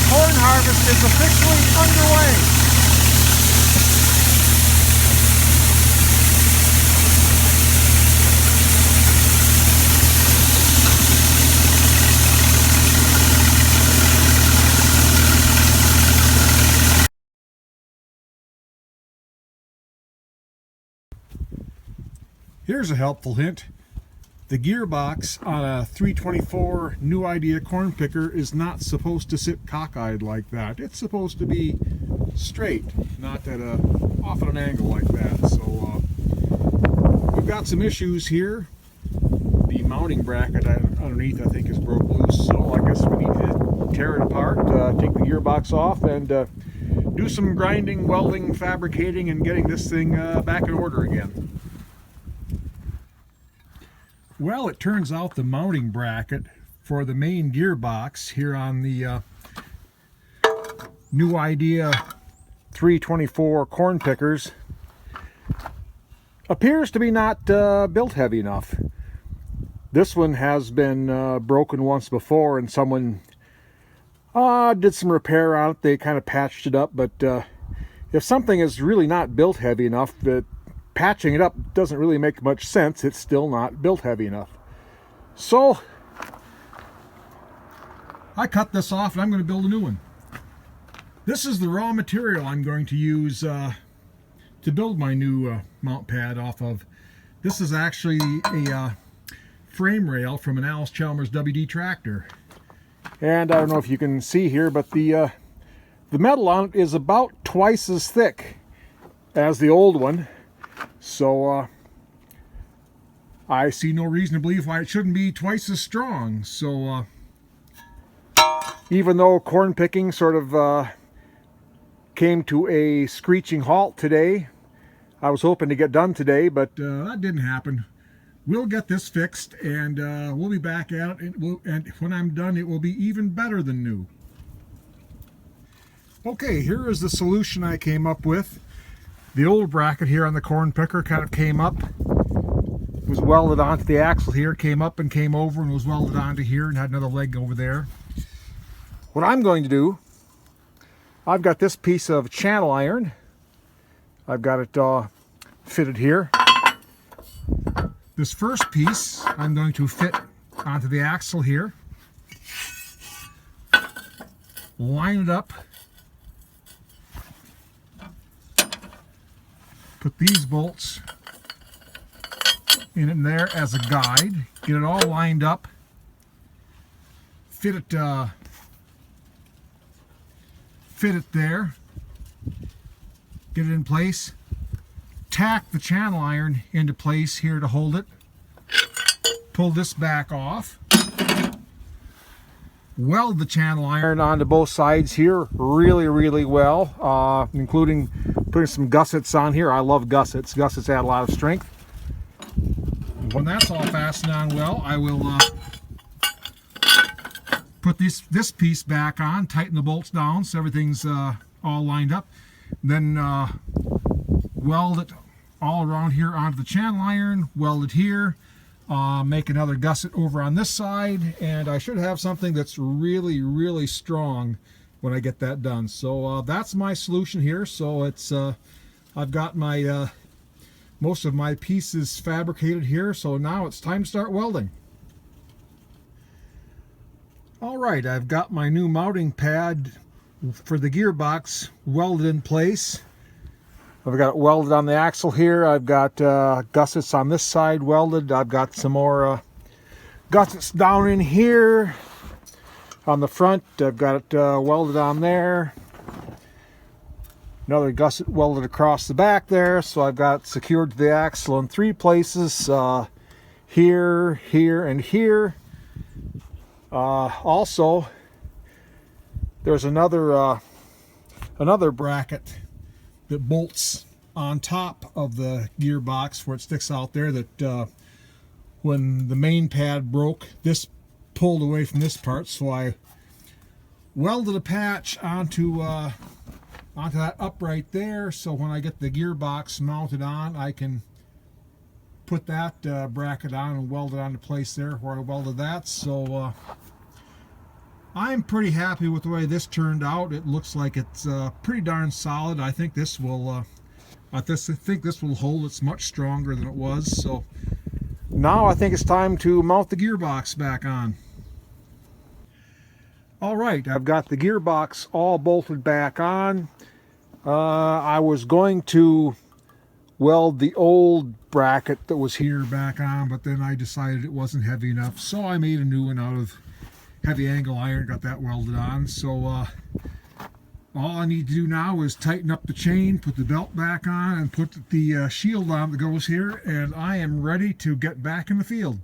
corn harvest is officially underway. Here's a helpful hint. The gearbox on a 324 New Idea corn picker is not supposed to sit cockeyed like that. It's supposed to be straight, not at off at an angle like that. So we've got some issues here. The mounting bracket underneath, I think, is broke loose. So I guess we need to tear it apart, take the gearbox off, and do some grinding, welding, fabricating, and getting this thing back in order again. Well, it turns out the mounting bracket for the main gearbox here on the New Idea 324 corn pickers appears to be not built heavy enough. This one has been broken once before, and someone did some repair on it. They kind of patched it up, but if something is really not built heavy enough, patching it up doesn't really make much sense. It's still not built heavy enough. So I cut this off and I'm going to build a new one. This is the raw material I'm going to use to build my new mount pad off of. This is actually a frame rail from an Alice Chalmers WD tractor. And I don't know if you can see here, but the metal on it is about twice as thick as the old one. So I see no reason to believe why it shouldn't be twice as strong. So even though corn picking sort of came to a screeching halt today, I was hoping to get done today, but that didn't happen. We'll get this fixed, and we'll be back at it, and when I'm done, it will be even better than new. Okay, here is the solution I came up with. The old bracket here on the corn picker kind of came up, was welded onto the axle here, came up and came over and was welded onto here and had another leg over there. What I'm going to do, I've got this piece of channel iron. I've got it fitted here. This first piece I'm going to fit onto the axle here, line it up, put these bolts in there as a guide, get it all lined up, fit it there, get it in place, tack the channel iron into place here to hold it, pull this back off, weld the channel iron onto both sides here really well, including putting some gussets on here. I love gussets. Gussets add a lot of strength. When that's all fastened on well, I will put this piece back on, tighten the bolts down so everything's all lined up, then weld it all around here onto the channel iron, weld it here, make another gusset over on this side, and I should have something that's really strong when I get that done. So that's my solution here. So it's I've got my most of my pieces fabricated here, so now it's time to start welding. Alright, I've got my new mounting pad for the gearbox welded in place. I've got it welded on the axle here. I've got gussets on this side welded. I've got some more gussets down in here on the front. I've got it welded on there. Another gusset welded across the back there. So I've got it secured to the axle in 3 places. Here, here, and here. Also, there's another bracket that bolts on top of the gearbox where it sticks out there, that when the main pad broke, this pulled away from this part, so I welded a patch onto that upright there, so when I get the gearbox mounted on, I can put that bracket on and weld it onto place there where I welded that. So I'm pretty happy with the way this turned out. It looks like it's pretty darn solid. I think this will hold. It's much stronger than it was. So now I think it's time to mount the gearbox back on. All right, I've got the gearbox all bolted back on. I was going to weld the old bracket that was here back on, but then I decided it wasn't heavy enough, so I made a new one out of heavy angle iron, got that welded on. So all I need to do now is tighten up the chain, put the belt back on, and put the shield on that goes here, and I am ready to get back in the field.